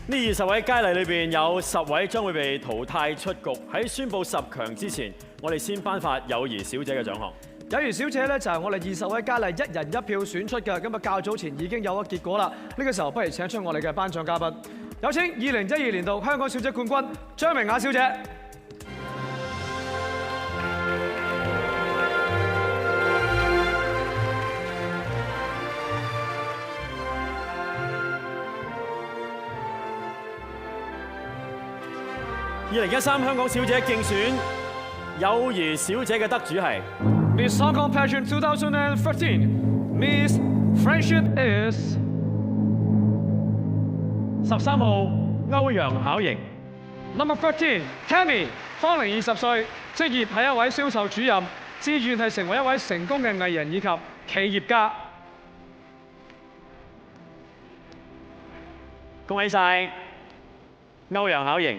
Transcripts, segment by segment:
呢20位佳麗裏邊有10位將會被淘汰出局。喺宣佈10強之前，我哋先頒發友誼小姐嘅獎項。友誼小姐咧就係我哋20位佳麗1人1票選出嘅，咁啊較早前已經有咗結果啦。呢個時候不如請出我哋嘅頒獎嘉賓，有請2012年度香港小姐冠軍張明雅小姐。2013香港小姐競選友誼小姐嘅得主係 Miss Hong Kong Pageant 2013 Miss Friendship is 13號歐陽巧瑩。Number 13 Tammy 芳齡20歲，職業係一位銷售主任，志願係成為一位成功嘅藝人以及企業家。恭喜晒歐陽巧瑩。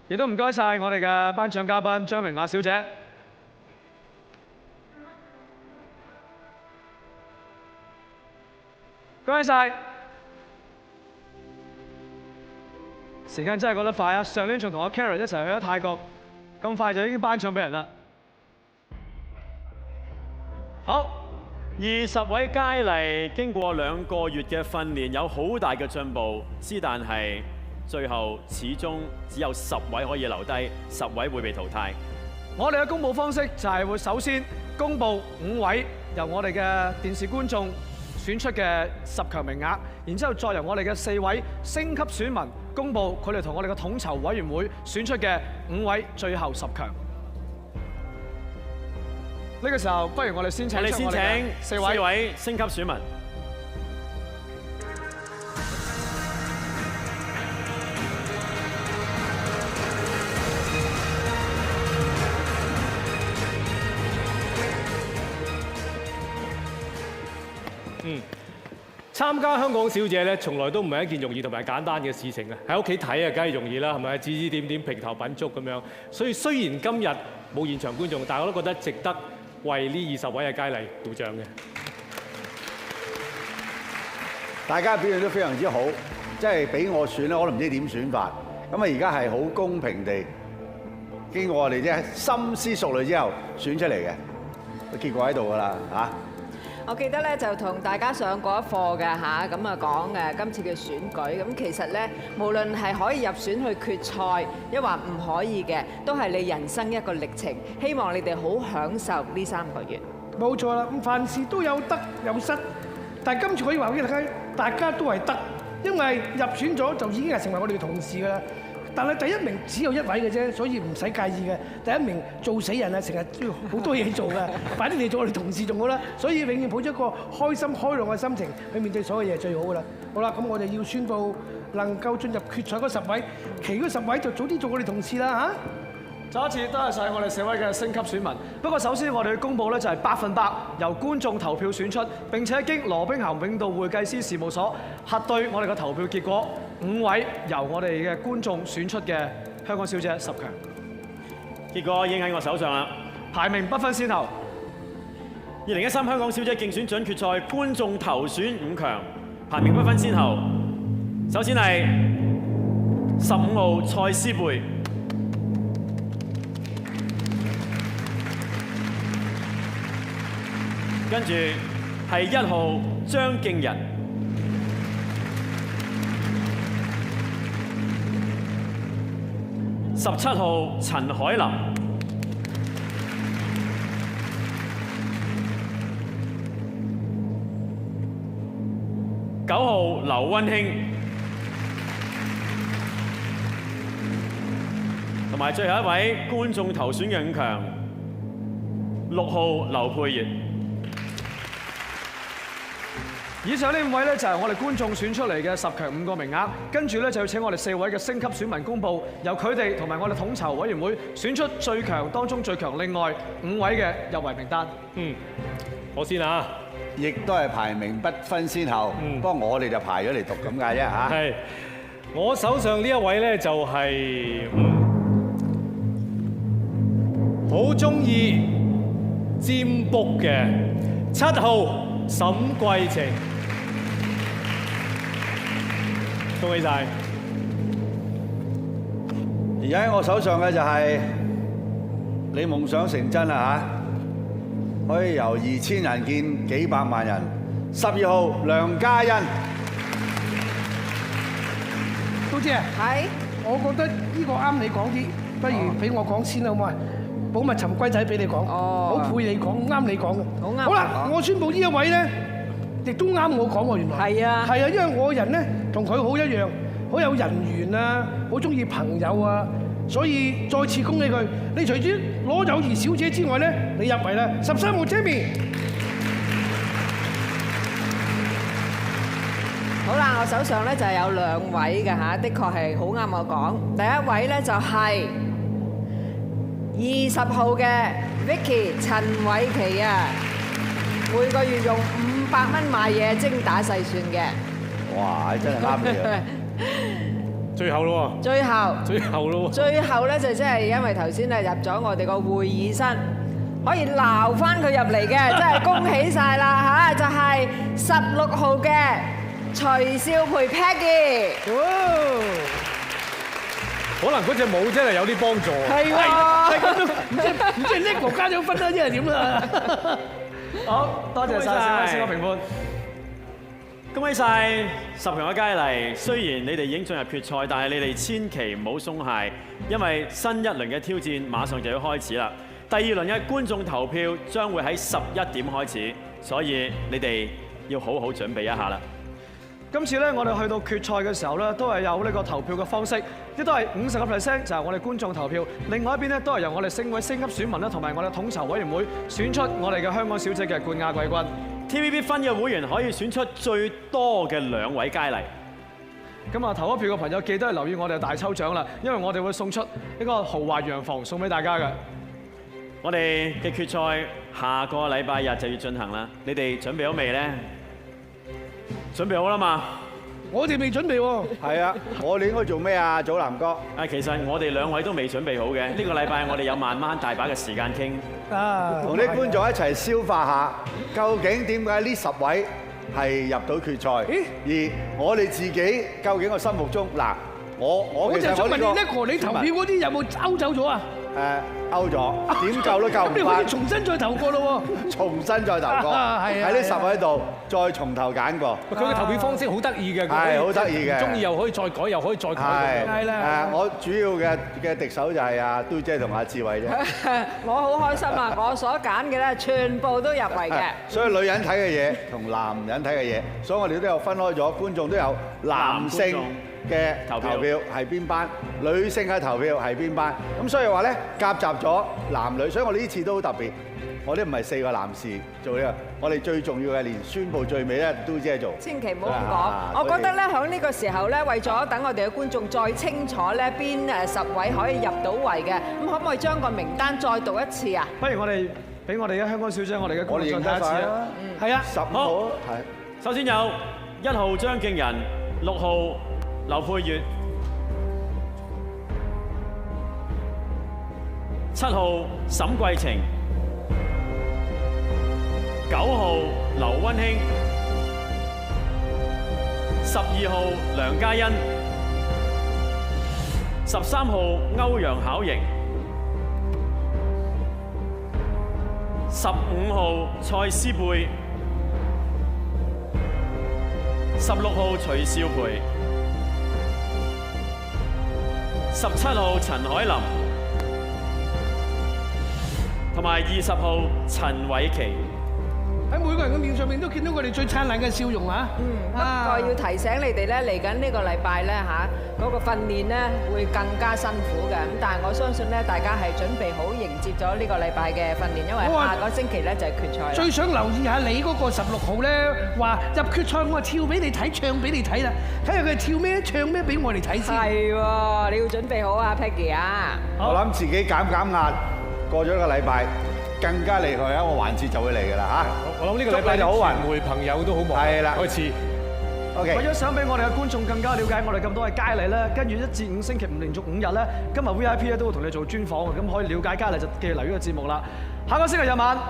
亦都唔該晒我哋嘅頒獎嘉賓張明雅小姐。恭喜晒！時間真係過得快啊！上年仲同阿 Karen 一齊去咗泰國，咁快就已經頒獎俾人啦。好，20位佳麗經過2個月嘅訓練，有好大嘅進步，之但係最後始終只有10位可以留低，10位會被淘汰。我哋嘅公佈方式就係會首先公佈5位由我哋嘅電視觀眾選出嘅10強名額，然之後再由我哋嘅4位星級選民公佈佢哋同我哋嘅統籌委員會選出嘅5位最後10強。呢個時候，不如我哋先請出我哋4位星級選民。參加香港小姐咧，從來都唔係一件容易同埋簡單嘅事情啊！喺屋企睇啊，梗係容易啦，係咪？指指點點、評頭品足咁樣。所以雖然今日冇現場觀眾，但係我都覺得值得為呢20位嘅佳麗鼓掌嘅。大家表現都非常之好，即係俾我選咧，我都唔知點選法。咁啊，而家係好公平地經過我哋啫深思熟慮之後選出嚟嘅，結果喺度㗎啦嚇。我記得咧就同大家上過一課嘅嚇，咁啊講誒今次嘅選舉，咁其實咧無論係可以入選去決賽，抑或唔可以嘅，都係你人生一個歷程。希望你哋好享受呢3個月。冇錯啦，咁凡事都有得有失，但係今次可以話俾大家都係得，因為入選咗就已經係成為我哋嘅同事㗎啦。但係第一名只有1位嘅啫，所以唔使介意嘅。第一名做死人啊，成日都要好多嘢做嘅，快啲嚟做我哋同事仲好啦。所以永遠抱咗一個開心開朗嘅心情去面對所有嘢最好㗎啦。好啦，咁我哋要宣佈能夠進入決賽嗰10位，其餘嗰10位就早啲做我哋同事啦嚇。再一次多謝晒我哋4位嘅星級選民。不過首先我哋要公佈咧就係100%由觀眾投票選出，並且經羅兵咸永道會計師事務所核對我哋嘅投票結果。5位由我哋嘅觀眾選出嘅香港小姐10強，結果已經喺我手上啦，排名不分先後。2013香港小姐競選準決賽觀眾投選5強，排名不分先後。首先係15號蔡思貝，跟住係1號張敬仁，17號陳海琳，9號劉溫馨，同埋最後一位觀眾投選嘅5強，6號劉佩玥。以上呢5位咧就係我哋觀眾選出嚟嘅10強5個名額，跟住咧就要請我哋4位嘅星級選民公佈，由佢哋同埋我哋統籌委員會選出最強當中最強另外5位嘅入圍名單。我先啊，亦都係排名不分先後，不過我哋就排咗嚟讀咁解啫嚇。係我手上呢一位咧就係好中意占卜嘅7號沈桂晴。恭喜晒！而家喺我手上嘅就係你夢想成真啦嚇，可以由2000人見幾百萬人。12號梁嘉欣，都姐，係我覺得呢個啱你講啲，不如俾我講先啦，好唔好啊？寶物沉龜仔俾你講，好配你講，啱你講嘅。好啱好啦，我宣佈呢一位咧，亦都啱我講喎，原來。係啊係啊，因為我人咧同佢好一樣，好有人緣啊，好中意朋友啊，所以再次恭喜佢。你除咗攞友誼小姐之外咧，你入圍啦13號 Jamie。好啦，我手上咧就係有2位嘅嚇，的確係好啱我講。第一位咧就係20號嘅 Vicky 陳偉琪啊，每個月用500蚊買嘢，精打細算嘅。哇！真係啱你啊！最後咯喎，最後咯喎。最後咧就真係因為頭先咧入咗我哋個會議室，可以撈翻佢入嚟嘅，真係恭喜晒啦嚇！就係16號嘅徐少培 Peggy。可能嗰隻舞真係有啲幫助。係喎，唔知係 Nico 加咗分啦，一係點啦？好多謝晒4位評判。恭喜晒10強嘅佳麗，雖然你哋已經進入決賽，但係你哋千祈唔好鬆懈，因為新一輪嘅挑戰馬上就要開始啦。第2輪嘅觀眾投票將會喺11點開始，所以你哋要好好準備一下啦。今次咧，我哋去到決賽嘅時候咧，都係有呢個投票嘅方式，亦都係50%就係我哋觀眾投票，另外一邊咧都係由我哋4位星級選民咧同埋我哋統籌委員會選出我哋嘅香港小姐嘅冠亞季軍。TVB 分嘅會員可以選出最多嘅2位佳麗。咁啊，投一票嘅朋友記得係留意我哋嘅大抽獎啦，因為我哋會送出一個豪華洋房送俾大家嘅。我哋嘅決賽下個禮拜日就要進行啦，你哋準備好未呢？準備好啦嘛？我哋未準備喎。係啊，我哋應該做咩啊，祖藍哥？其實我哋2位都未準備好嘅。呢個禮拜我哋有慢慢大把嘅時間傾。同啲觀眾一齊消化下，究竟點解呢10位係入到決賽？而我哋自己究竟個心目中嗱，我就其實想問你我呢個 Nico，你投票嗰啲有冇勾走咗啊？勾咗，點救都救唔咁你好似翻，重新再投過咯重新再投過，喺呢10位度再從頭揀過。佢嘅投票方式好得意嘅，係好得意嘅，中意又可以再改，又可以再改。係啦。我主要嘅敵手就係阿嘟姐同阿志偉啫。我好開心啊！我所揀嘅咧，全部都入圍嘅。所以女人睇嘅嘢同男人睇嘅嘢，所以我哋都有分開咗，觀眾都有男性嘅投票係邊班，女性嘅投票係邊班。咁所以話咧，夾雜咗男女，所以我哋呢次都好特別。我哋唔係4個男士做呢個，我哋最重要嘅連宣佈最尾咧都姐做。千祈唔好咁講，我覺得咧喺呢個時候咧，為咗等我哋嘅觀眾再清楚咧邊10位可以入到圍嘅，咁可唔可以將個名單再讀一次啊？不如我哋俾我哋嘅香港小姐，我哋嘅觀眾再睇一次啊！係啊，15號係。首先有1號張敬仁、6號劉佩玥、7號沈桂晴、9號劉溫馨、12號梁嘉欣、13號歐陽巧瑩、15號蔡思貝、16號徐少培、17號陳凱琳，同埋20號陳偉琪。喺每個人嘅面上面都見到佢哋最燦爛嘅笑容啊！不過要提醒你哋咧，嚟緊呢個禮拜咧嚇，嗰個訓練咧會更加辛苦嘅。咁但係我相信咧，大家係準備好迎接咗呢個禮拜嘅訓練，因為下個星期咧就係決賽啦。最想留意下你嗰個16號咧，話入決賽，我話跳俾你睇，唱俾你睇啦，睇下佢跳咩、唱咩俾我哋睇先。係喎，你要準備好啊 Peggy 啊！我諗自己減壓，過咗一個禮拜更加厲害，一個環節就會嚟㗎啦嚇。我諗呢個禮拜就好傳媒朋友都好忙。係啦，開始。OK。為咗想俾我哋嘅觀眾更加了解我哋咁多嘅佳麗咧，跟住1至5星期連續5日咧，今日 VIP 咧都會同你做專訪嘅，咁可以了解佳麗就記住留意呢個節目啦。下個星期日晚